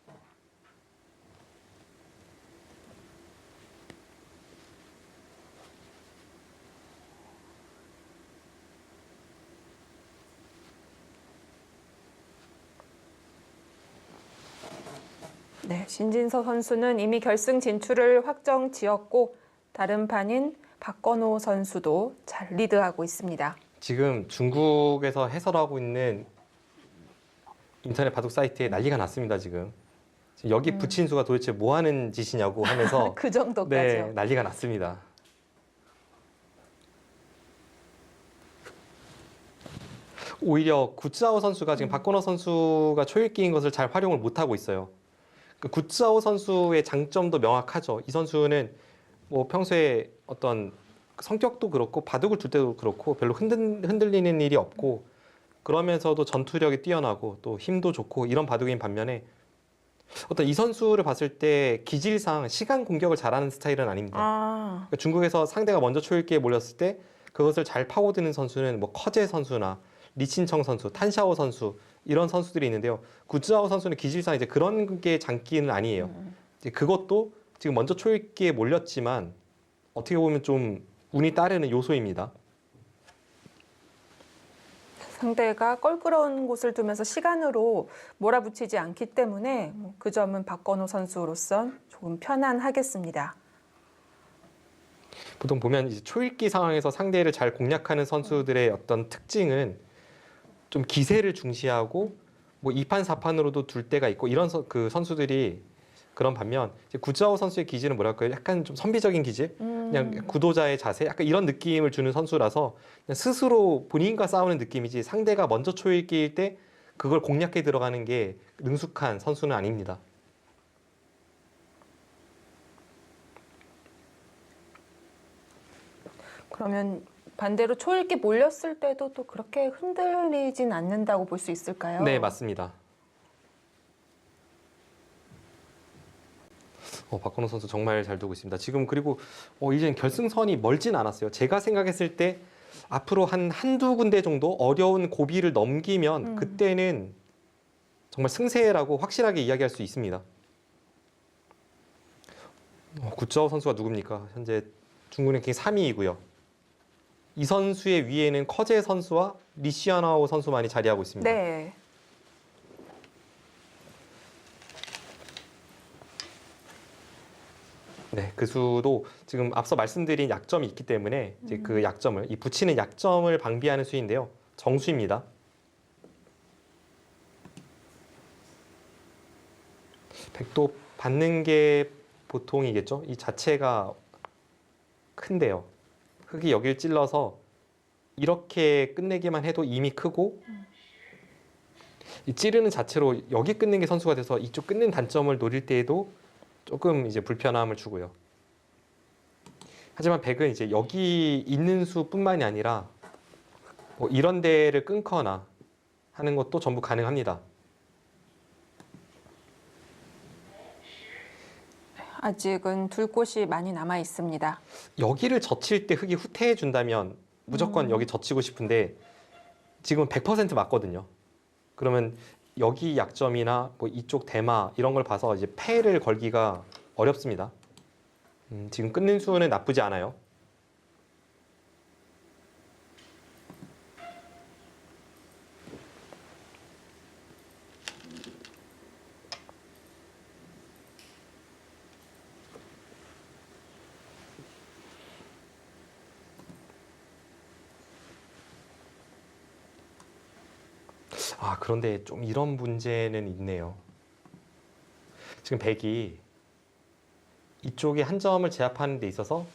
네, 신진서 선수는 이미 결승 진출을 확정 지었고 다른 판인 박건호 선수도 잘 리드하고 있습니다. 지금 중국에서 해설하고 있는 인터넷 바둑 사이트에 난리가 났습니다, 지금. 여기 붙인 수가 도대체 뭐 하는 짓이냐고 하면서 그 정도까지요. 네, 난리가 났습니다. 오히려 구츠아오 선수가 지금 박건호 선수가 초읽기인 것을 잘 활용을 못하고 있어요. 그 구츠아오 선수의 장점도 명확하죠. 이 선수는 뭐 평소에 어떤 성격도 그렇고 바둑을 둘 때도 그렇고 별로 흔들리는 일이 없고 그러면서도 전투력이 뛰어나고 또 힘도 좋고 이런 바둑인 반면에 어떤 이 선수를 봤을 때 기질상 시간 공격을 잘하는 스타일은 아닙니다. 그러니까 중국에서 상대가 먼저 초읽기에 몰렸을 때 그것을 잘 파고드는 선수는 뭐 커제 선수나 리친청 선수, 탄샤오 선수 이런 선수들이 있는데요. 구즈아오 선수는 기질상 이제 그런 게 장기는 아니에요. 이제 그것도 지금 먼저 초읽기에 몰렸지만 어떻게 보면 좀 운이 따르는 요소입니다. 상대가 껄끄러운 곳을 두면서 시간으로 몰아붙이지 않기 때문에 그 점은 박건호 선수로선 조금 편안하겠습니다. 보통 보면 이제 초읽기 상황에서 상대를 잘 공략하는 선수들의 어떤 특징은 좀 기세를 중시하고 뭐 2판, 4판으로도 둘 때가 있고 이런 그 선수들이 그런 반면 이제 구즈아오 선수의 기질은 뭐랄까요? 약간 좀 선비적인 기질? 그냥 구도자의 자세? 약간 이런 느낌을 주는 선수라서 그냥 스스로 본인과 싸우는 느낌이지 상대가 먼저 초읽기일 때 그걸 공략해 들어가는 게 능숙한 선수는 아닙니다. 그러면 반대로 초읽기 몰렸을 때도 또 그렇게 흔들리진 않는다고 볼 수 있을까요? 네, 맞습니다. 박건호 선수 정말 잘 두고 있습니다. 지금 그리고 이젠 결승선이 멀진 않았어요. 제가 생각했을 때 앞으로 한두 군데 정도 어려운 고비를 넘기면 그때는 정말 승세라고 확실하게 이야기할 수 있습니다. 구츠아오 선수가 누굽니까? 현재 중국 랭킹 3위이고요. 이 선수의 위에는 커제 선수와 리시아나오 선수만이 자리하고 있습니다. 네. 네, 그 수도 지금 앞서 말씀드린 약점이 있기 때문에 이제 그 약점을 이 붙이는 약점을 방비하는 수인데요. 정수입니다. 백도 받는 게 보통이겠죠. 이 자체가 큰데요. 흙이 여길 찔러서 이렇게 끝내기만 해도 이미 크고 이 찌르는 자체로 여기 끝낸 게 선수가 돼서 이쪽 끝낸 단점을 노릴 때에도 조금 이제 불편함을 주고요. 하지만 백은 이제 여기 있는 수뿐만이 아니라 뭐 이런 데를 끊거나 하는 것도 전부 가능합니다. 아직은 둘 곳이 많이 남아 있습니다. 여기를 젖힐 때 흙이 후퇴해 준다면 무조건 여기 젖히고 싶은데 지금 100% 맞거든요. 그러면 여기 약점이나 뭐 이쪽 대마 이런 걸 봐서 이제 패를 걸기가 어렵습니다. 지금 끊는 수는 나쁘지 않아요. 아, 그런데 좀 이런 문제는 있네요. 지금 백이 이쪽에 한 점을 제압하는 데 있어서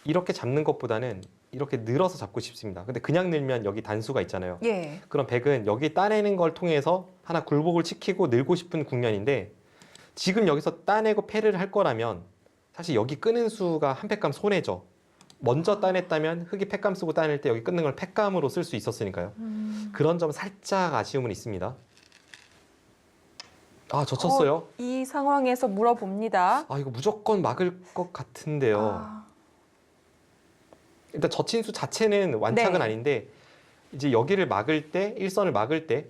이렇게 잡는 것보다는 이렇게 늘어서 잡고 싶습니다. 근데 그냥 늘면 여기 단수가 있잖아요. 예. 그럼 백은 여기 따내는 걸 통해서 하나 굴복을 시키고 늘고 싶은 국면인데 지금 여기서 따내고 패를 할 거라면 사실 여기 끄는 수가 한 팩감 손해죠. 먼저 따냈다면 흙이 팩감 쓰고 따낼 때 여기 끊는 걸 팩감으로 쓸 수 있었으니까요. 그런 점 살짝 아쉬움은 있습니다. 아, 젖혔어요. 이 상황에서 물어봅니다. 아, 이거 무조건 막을 것 같은데요. 아, 일단 젖힌 수 자체는 완착은 네. 아닌데 이제 여기를 막을 때, 일선을 막을 때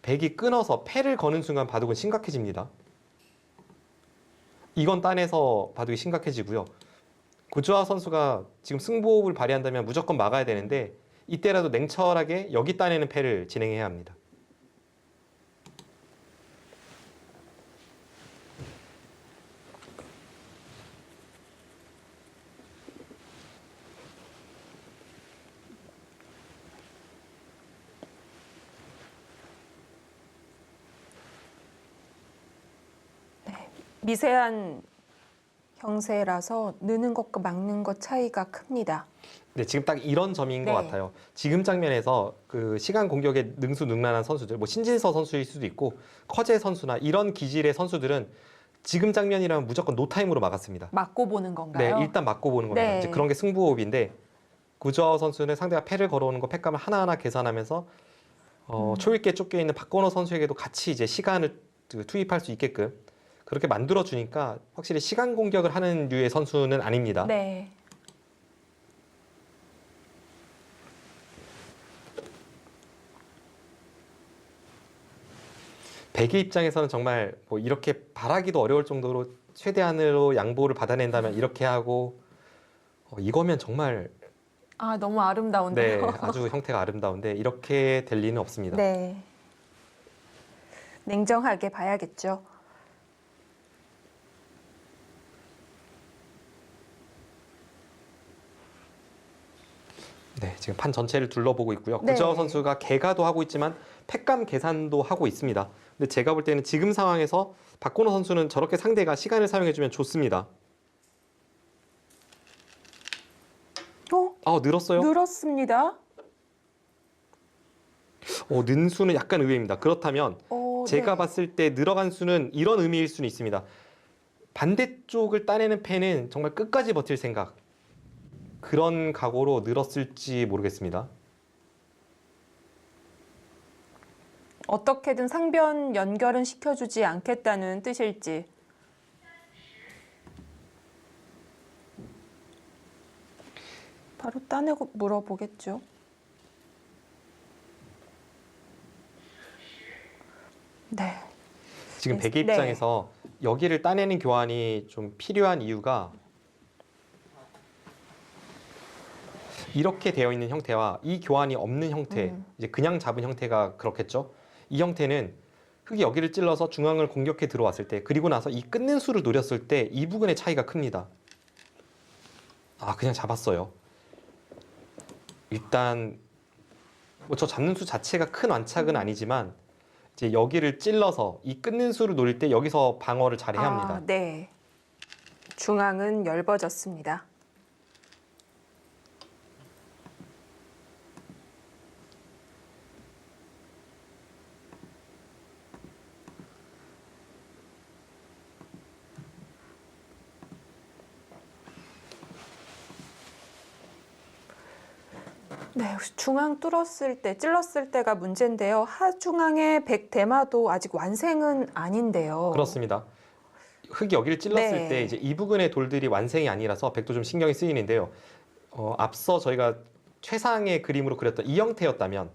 백이 끊어서 패를 거는 순간 바둑은 심각해집니다. 이건 따내서 바둑이 심각해지고요. 구주하 선수가 지금 승부욕을 발휘한다면 무조건 막아야 되는데 이때라도 냉철하게 여기 따내는 패를 진행해야 합니다. 미세한 형세라서 느는 것과 막는 것 차이가 큽니다. 네, 지금 딱 이런 점인 것 네. 같아요. 지금 장면에서 그 시간 공격에 능수능란한 선수들, 뭐 신진서 선수일 수도 있고 커제 선수나 이런 기질의 선수들은 지금 장면이라면 무조건 노타임으로 막았습니다. 맞고 보는 네, 건가요? 일단 맞고 보는 겁니다. 네. 이제 그런 게 승부호흡인데 구주하오 선수는 상대가 패를 걸어오는 거 팩감을 하나하나 계산하면서 초읽게 쫓겨 있는 박건호 선수에게도 같이 이제 시간을 투입할 수 있게끔 그렇게 만들어 주니까 확실히 시간 공격을 하는 류의 선수는 아닙니다. 네. 백의 입장에서는 정말 뭐 이렇게 바라기도 어려울 정도로 최대한으로 양보를 받아낸다면 이렇게 하고 이거면 정말 아, 너무 네, 아름다운데요. 아주 형태가 아름다운데 이렇게 될 리는 없습니다. 네. 냉정하게 봐야겠죠. 네, 지금 판 전체를 둘러보고 있고요. 네. 구자호 선수가 개가도 하고 있지만 팩감 계산도 하고 있습니다. 근데 제가 볼 때는 지금 상황에서 박건호 선수는 저렇게 상대가 시간을 사용해주면 좋습니다. 늘었어요? 늘었습니다. 는 수는 약간 의외입니다. 그렇다면 제가 네. 봤을 때 늘어간 수는 이런 의미일 수는 있습니다. 반대쪽을 따내는 패는 정말 끝까지 버틸 생각. 그런 각오로 늘었을지 모르겠습니다. 어떻게든 상변 연결은 시켜주지 않겠다는 뜻일지. 바로 따내고 물어보겠죠. 네. 지금 네. 백의 입장에서 여기를 따내는 교환이 좀 필요한 이유가 이렇게 되어 있는 형태와 이 교환이 없는 형태, 이제 그냥 잡은 형태가 그렇겠죠. 이 형태는 흙이 여기를 찔러서 중앙을 공격해 들어왔을 때, 그리고 나서 이 끊는 수를 노렸을 때 이 부분의 차이가 큽니다. 아, 그냥 잡았어요. 일단 뭐 저 잡는 수 자체가 큰 완착은 아니지만 이제 여기를 찔러서 이 끊는 수를 노릴 때 여기서 방어를 잘해야 합니다. 네. 중앙은 얇아졌습니다. 네, 중앙 뚫었을 때, 찔렀을 때가 문제인데요. 하중앙의 백대마도 아직 완생은 아닌데요. 그렇습니다. 흙이 여기를 찔렀을 네. 때 이제 이 부근의 돌들이 완생이 아니라서 백도 좀 신경이 쓰이는데요. 앞서 저희가 최상의 그림으로 그렸던 이 형태였다면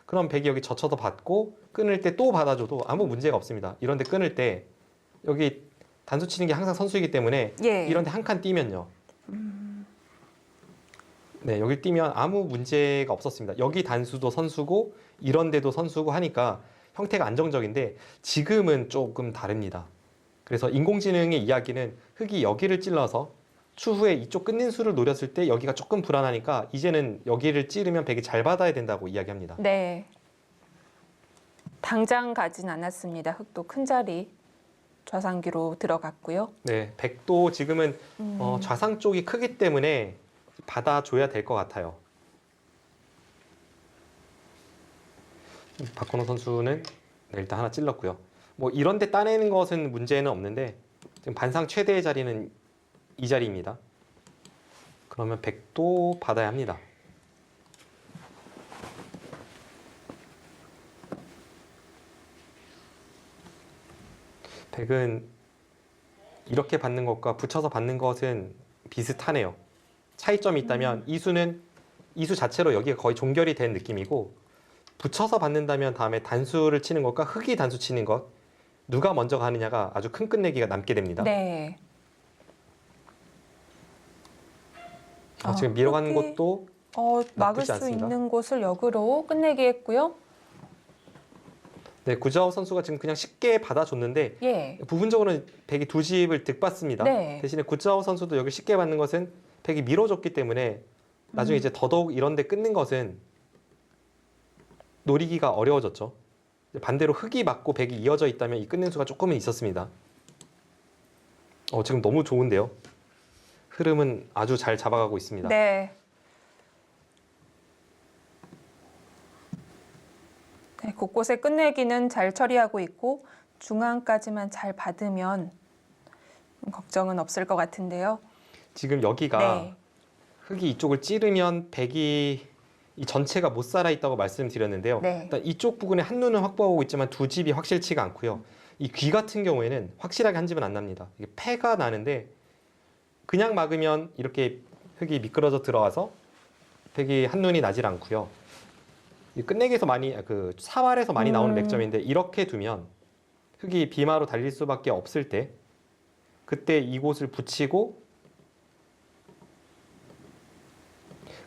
그럼 백이 여기 젖혀서 받고 끊을 때 또 받아줘도 아무 문제가 없습니다. 이런데 끊을 때 여기 단수 치는 게 항상 선수이기 때문에 예. 이런데 한 칸 띄면요. 네, 여기 띄면 아무 문제가 없었습니다. 여기 단수도 선수고 이런 데도 선수고 하니까 형태가 안정적인데 지금은 조금 다릅니다. 그래서 인공지능의 이야기는 흙이 여기를 찔러서 추후에 이쪽 끊는 수를 노렸을 때 여기가 조금 불안하니까 이제는 여기를 찌르면 백이 잘 받아야 된다고 이야기합니다. 네. 당장 가진 않았습니다. 흙도 큰 자리 좌상기로 들어갔고요. 네, 백도 지금은 좌상 쪽이 크기 때문에 받아줘야 될 것 같아요. 박건호 선수는 네, 일단 하나 찔렀고요. 뭐 이런 데 따내는 것은 문제는 없는데 지금 반상 최대의 자리는 이 자리입니다. 그러면 백도 받아야 합니다. 백은 이렇게 받는 것과 붙여서 받는 것은 비슷하네요. 차이점이 있다면 이수는 이수 자체로 여기가 거의 종결이 된 느낌이고 붙여서 받는다면 다음에 단수를 치는 것과 흙이 단수 치는 것 누가 먼저 가느냐가 아주 큰 끝내기가 남게 됩니다. 네. 지금 밀어가는 흙이, 것도 막을 나쁘지 수 않습니다. 있는 곳을 역으로 끝내기 했고요. 네, 구자호 선수가 지금 그냥 쉽게 받아줬는데 예. 부분적으로는 백이 두 집을 득받습니다. 네. 대신에 구자호 선수도 여기 쉽게 받는 것은 백이 밀어줬기 때문에 나중에 이제 더더욱 이런 데 끊는 것은 노리기가 어려워졌죠. 반대로 흙이 맞고 백이 이어져 있다면 이 끊는 수가 조금은 있었습니다. 지금 너무 좋은데요. 흐름은 아주 잘 잡아가고 있습니다. 네. 네, 곳곳에 끝내기는 잘 처리하고 있고 중앙까지만 잘 받으면 걱정은 없을 것 같은데요. 지금 여기가 네. 흙이 이쪽을 찌르면 백이 이 전체가 못 살아 있다고 말씀드렸는데요. 네. 일단 이쪽 부분에 한 눈은 확보하고 있지만 두 집이 확실치가 않고요. 이 귀 같은 경우에는 확실하게 한 집은 안 납니다. 이게 폐가 나는데 그냥 막으면 이렇게 흙이 미끄러져 들어가서 백이 한 눈이 나질 않고요. 이 끝내기에서 많이 그 사활에서 많이 나오는 맥점인데 이렇게 두면 흙이 비마로 달릴 수밖에 없을 때 그때 이곳을 붙이고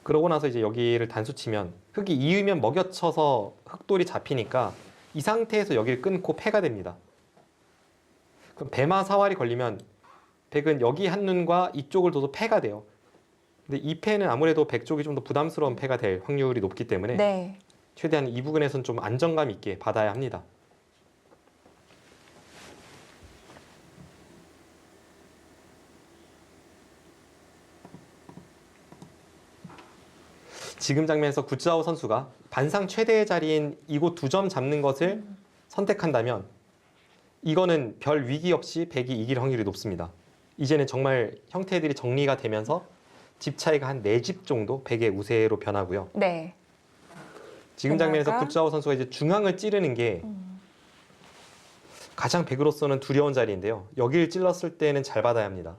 그러고 나서 이제 여기를 단수 치면 흙이 이으면 먹여쳐서 흙돌이 잡히니까 이 상태에서 여기를 끊고 패가 됩니다. 그럼 배마 사활이 걸리면 백은 여기 한 눈과 이쪽을 둬도 패가 돼요. 근데 이 패는 아무래도 백 쪽이 좀 더 부담스러운 패가 될 확률이 높기 때문에 네. 최대한 이 부분에서는 좀 안정감 있게 받아야 합니다. 지금 장면에서 구자호 선수가 반상 최대의 자리인 이곳 두 점 잡는 것을 선택한다면 이거는 별 위기 없이 백이 이길 확률이 높습니다. 이제는 정말 형태들이 정리가 되면서 집 차이가 한 4집 정도 백의 우세로 변하고요. 네. 지금 장면에서 게다가 구자호 선수가 이제 중앙을 찌르는 게 가장 백으로서는 두려운 자리인데요. 여기를 찔렀을 때는 잘 받아야 합니다.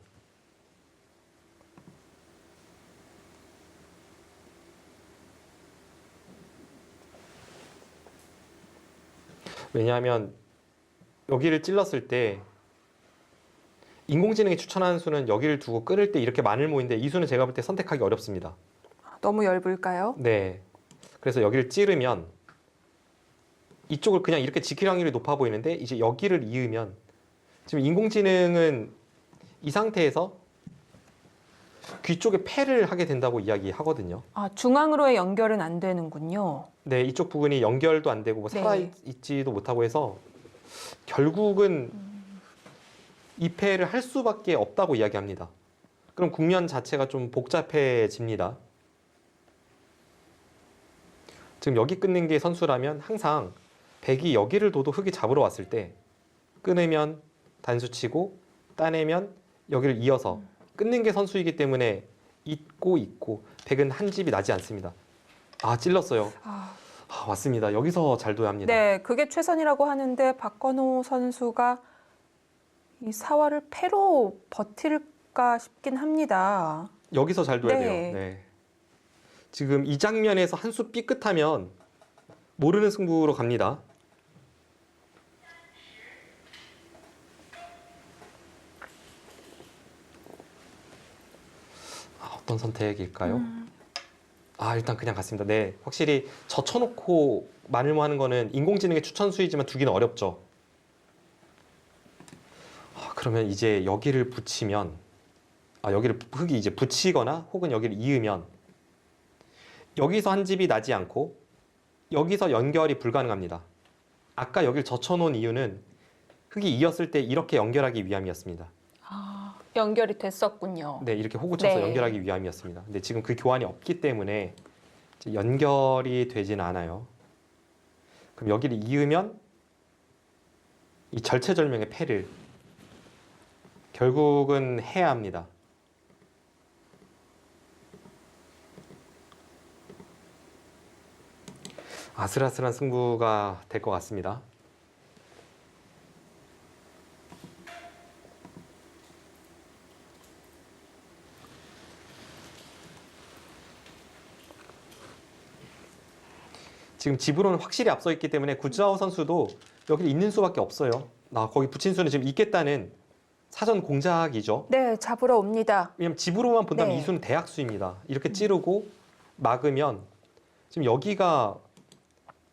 왜냐하면 여기를 찔렀을 때 인공지능이 추천하는 수는 여기를 두고 끓을 때 이렇게 마늘 모인데 이 수는 제가 볼 때 선택하기 어렵습니다. 너무 얇을까요? 네. 그래서 여기를 찌르면 이쪽을 그냥 이렇게 지킬 확률이 높아 보이는데 이제 여기를 이으면 지금 인공지능은 이 상태에서 귀 쪽에 패를 하게 된다고 이야기하거든요. 중앙으로의 연결은 안 되는군요. 네, 이쪽 부분이 연결도 안 되고 뭐 네. 살아있지도 못하고 해서 결국은 이 패를 할 수밖에 없다고 이야기합니다. 그럼 국면 자체가 좀 복잡해집니다. 지금 여기 끊는 게 선수라면 항상 백이 여기를 둬도 흙이 잡으러 왔을 때 끊으면 단수 치고 따내면 여기를 이어서 끊는 게 선수이기 때문에 있고 백은 한 집이 나지 않습니다. 찔렀어요. 맞습니다. 여기서 잘 둬야 합니다. 네, 그게 최선이라고 하는데 박건호 선수가 이 사활을 패로 버틸까 싶긴 합니다. 여기서 잘 둬야 네. 돼요. 네. 지금 이 장면에서 한 수 삐끗하면 모르는 승부로 갑니다. 어떤 선택일까요? 일단 그냥 갔습니다. 네, 확실히 젖혀놓고 마늘모 하는 거는 인공지능의 추천 수이지만 두기는 어렵죠. 그러면 이제 여기를 붙이면, 여기를 흙이 이제 붙이거나 혹은 여기를 이으면 여기서 한 집이 나지 않고 여기서 연결이 불가능합니다. 아까 여기를 젖혀놓은 이유는 흙이 이었을 때 이렇게 연결하기 위함이었습니다. 연결이 됐었군요. 네, 이렇게 호구 쳐서 네. 연결하기 위함이었습니다. 근데 지금 그 교환이 없기 때문에 이제 연결이 되지는 않아요. 그럼 여기를 이으면 이 절체절명의 패를 결국은 해야 합니다. 아슬아슬한 승부가 될 것 같습니다. 지금 집으로는 확실히 앞서 있기 때문에 구즈하오 선수도 여기 있는 수밖에 없어요. 거기 붙인 수는 지금 있겠다는 사전 공작이죠. 네, 잡으러 옵니다. 왜냐면 집으로만 본다면 네. 이 수는 대학수입니다. 이렇게 찌르고 막으면 지금 여기가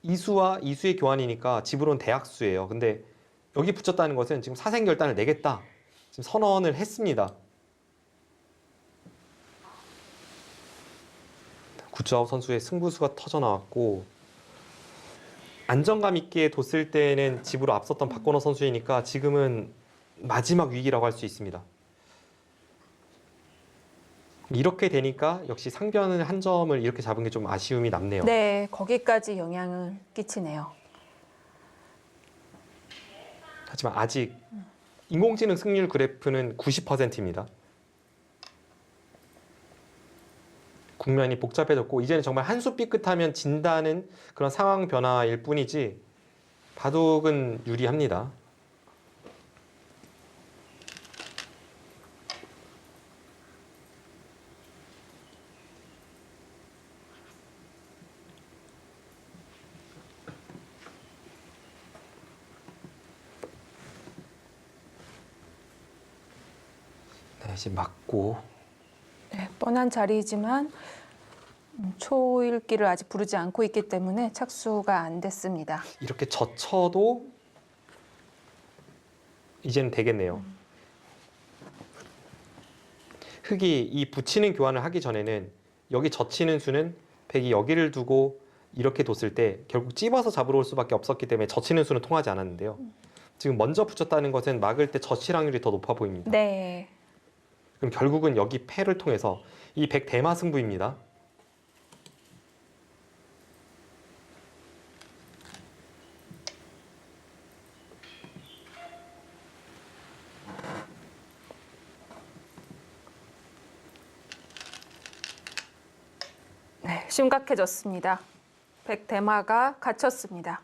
이수와 이수의 교환이니까 집으로는 대학수예요. 근데 여기 붙였다는 것은 지금 사생결단을 내겠다. 지금 선언을 했습니다. 구즈하오 선수의 승부수가 터져 나왔고 안정감 있게 뒀을 때는 집으로 앞섰던 박건호 선수이니까 지금은 마지막 위기라고 할 수 있습니다. 이렇게 되니까 역시 상변을 한 점을 이렇게 잡은 게 좀 아쉬움이 남네요. 네, 거기까지 영향을 끼치네요. 하지만 아직 인공지능 승률 그래프는 90%입니다. 국면이 복잡해졌고 이제는 정말 한 수 삐끗하면 진다는 그런 상황 변화일 뿐이지 바둑은 유리합니다. 네, 이제 맞고 네, 뻔한 자리이지만 초읽기를 아직 부르지 않고 있기 때문에 착수가 안 됐습니다. 이렇게 젖혀도 이제는 되겠네요. 흙이 이 붙이는 교환을 하기 전에는 여기 젖히는 수는 백이 여기를 두고 이렇게 뒀을 때 결국 찝어서 잡으러 올 수밖에 없었기 때문에 젖히는 수는 통하지 않았는데요. 지금 먼저 붙였다는 것은 막을 때 젖힐 확률이 더 높아 보입니다. 네, 그럼 결국은 여기 패를 통해서 이 백 대마 승부입니다. 네, 심각해졌습니다. 백대마가 갇혔습니다.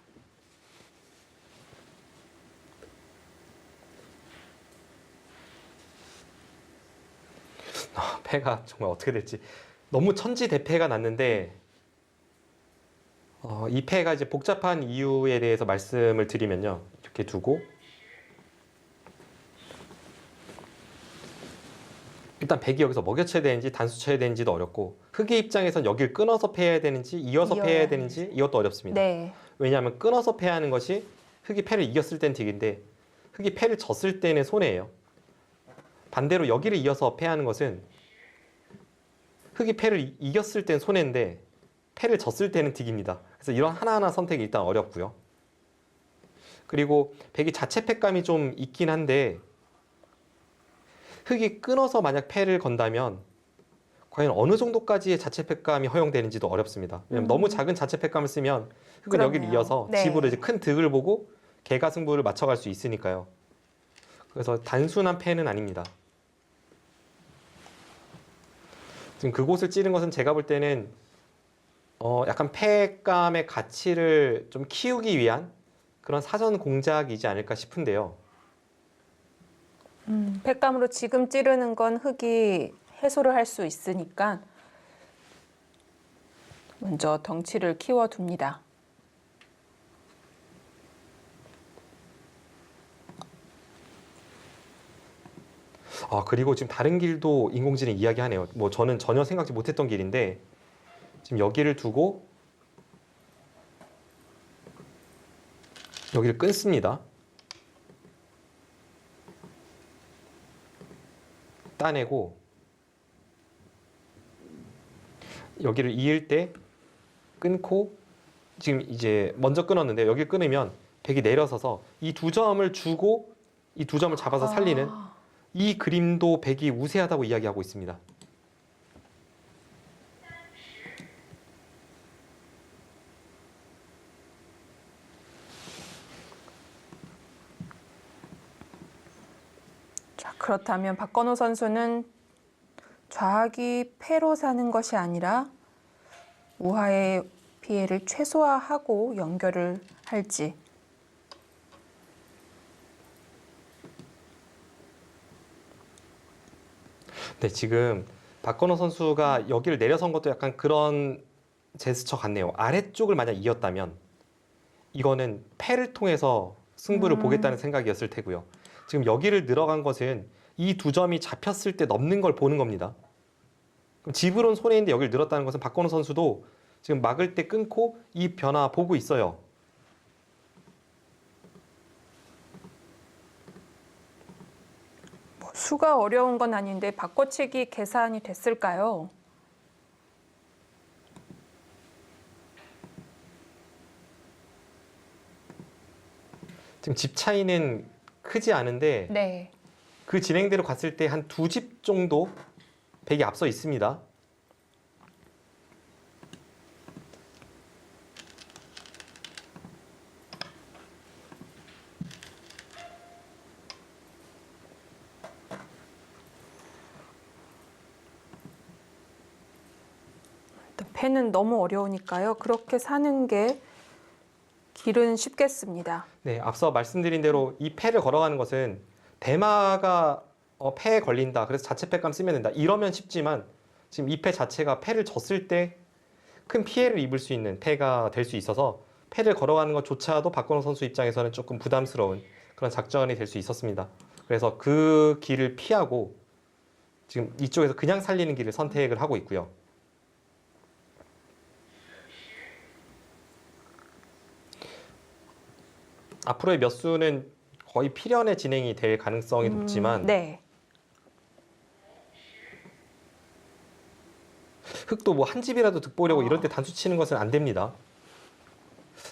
패가 정말 어떻게 될지 너무 천지대패가 났는데 이 패가 이제 복잡한 이유에 대해서 말씀을 드리면요. 이렇게 두고 일단 백이 여기서 먹여쳐야 되는지 단수 쳐야 되는지도 어렵고 흑의 입장에선 여기를 끊어서 패해야 되는지 이어서 패해야 되는지 이것도 어렵습니다. 네, 왜냐하면 끊어서 패하는 것이 흑이 패를 이겼을 땐 득인데 흑이 패를 졌을 때는 손해예요. 반대로 여기를 이어서 패하는 것은 흑이 패를 이겼을 땐 손해인데 패를 졌을 때는 득입니다. 그래서 이런 하나하나 선택이 일단 어렵고요. 그리고 백이 자체 패감이 좀 있긴 한데 흑이 끊어서 만약 패를 건다면 과연 어느 정도까지의 자체 패감이 허용되는지도 어렵습니다. 왜냐하면 너무 작은 자체 패감을 쓰면 흑은 그렇네요. 여기를 이어서 네. 집으로 이제 큰 득을 보고 개가 승부를 맞춰갈 수 있으니까요. 그래서 단순한 패는 아닙니다. 지금 그곳을 찌른 것은 제가 볼 때는 약간 패감의 가치를 좀 키우기 위한 그런 사전 공작이지 않을까 싶은데요. 팩감으로 지금 찌르는 건 흙이 해소를 할 수 있으니까 먼저 덩치를 키워둡니다. 그리고 지금 다른 길도 인공지능 이야기하네요. 뭐 저는 전혀 생각지 못했던 길인데 지금 여기를 두고 여기를 끊습니다. 따내고 여기를 이을 때 끊고 지금 이제 먼저 끊었는데 여기 끊으면 백이 내려서서 이 두 점을 주고 이 두 점을 잡아서 살리는 이 그림도 백이 우세하다고 이야기하고 있습니다. 자, 그렇다면 박건호 선수는 좌악이 패로 사는 것이 아니라 우하의 피해를 최소화하고 연결을 할지. 네, 지금 박건호 선수가 여기를 내려선 것도 약간 그런 제스처 같네요. 아래쪽을 만약 이었다면 이거는 패를 통해서 승부를 보겠다는 생각이었을 테고요. 지금 여기를 늘어간 것은 이 두 점이 잡혔을 때 넘는 걸 보는 겁니다. 그럼 집으론 손해 있는데 여기를 늘었다는 것은 박건호 선수도 지금 막을 때 끊고 이 변화 보고 있어요. 수가 어려운 건 아닌데 바꿔치기 계산이 됐을까요? 지금 집 차이는 크지 않은데 네. 그 진행대로 갔을 때 한 두 집 정도 백이 앞서 있습니다. 패는 너무 어려우니까요. 그렇게 사는 게 길은 쉽겠습니다. 네, 앞서 말씀드린 대로 이 패를 걸어가는 것은 대마가 패에 걸린다. 그래서 자체 패감 쓰면 된다. 이러면 쉽지만 지금 이 패 자체가 패를 졌을 때 큰 피해를 입을 수 있는 패가 될 수 있어서 패를 걸어가는 것조차도 박건호 선수 입장에서는 조금 부담스러운 그런 작전이 될 수 있었습니다. 그래서 그 길을 피하고 지금 이쪽에서 그냥 살리는 길을 선택을 하고 있고요. 앞으로의 몇 수는 거의 필연의 진행이 될 가능성이 높지만 네. 흙도 뭐 한 집이라도 득보려고 이럴 때 단수 치는 것은 안 됩니다.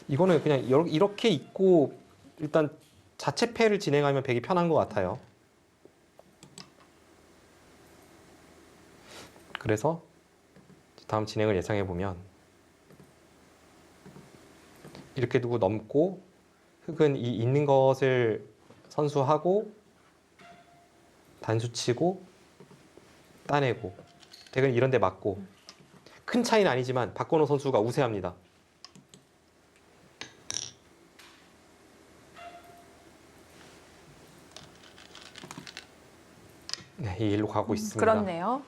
이거는 그냥 이렇게 있고 일단 자체 패를 진행하면 백이 편한 것 같아요. 그래서 다음 진행을 예상해 보면 이렇게 두고 넘고 흙은 이 있는 것을 선수하고 단수 치고 따내고 백은 이런 데 맞고 큰 차이는 아니지만 박건호 선수가 우세합니다. 네, 이 일로 가고 있습니다. 그렇네요.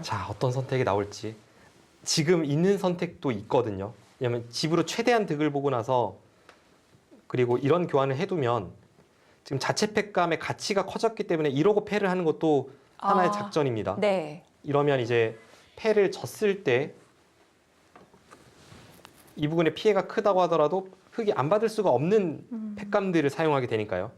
자, 어떤 선택이 나올지. 지금 있는 선택도 있거든요. 왜냐하면 집으로 최대한 득을 보고 나서 그리고 이런 교환을 해두면 지금 자체 패감의 가치가 커졌기 때문에 이러고 패를 하는 것도 하나의 작전입니다. 네. 이러면 이제 패를 졌을 때 이 부분에 피해가 크다고 하더라도 흙이 안 받을 수가 없는 패감들을 사용하게 되니까요.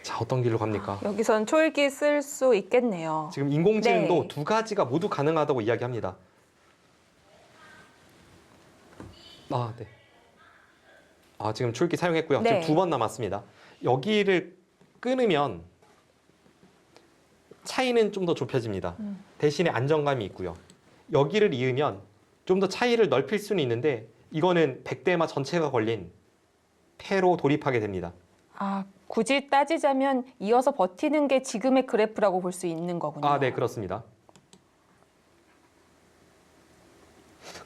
자, 어떤 길로 갑니까? 여기선 초읽기 쓸 수 있겠네요. 지금 인공지능도 네. 두 가지가 모두 가능하다고 이야기합니다. 네. 지금 초읽기 사용했고요. 네. 지금 두 번 남았습니다. 여기를 끊으면 차이는 좀 더 좁혀집니다. 대신에 안정감이 있고요. 여기를 이으면 좀 더 차이를 넓힐 수는 있는데 이거는 백대마 전체가 걸린 패로 돌입하게 됩니다. 아, 굳이 따지자면 이어서 버티는 게 지금의 그래프라고 볼 수 있는 거군요. 아, 네, 그렇습니다.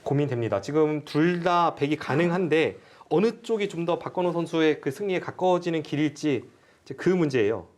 고민됩니다. 지금 둘 다 100이 가능한데 어느 쪽이 좀 더 박건호 선수의 그 승리에 가까워지는 길일지 이제 그 문제예요.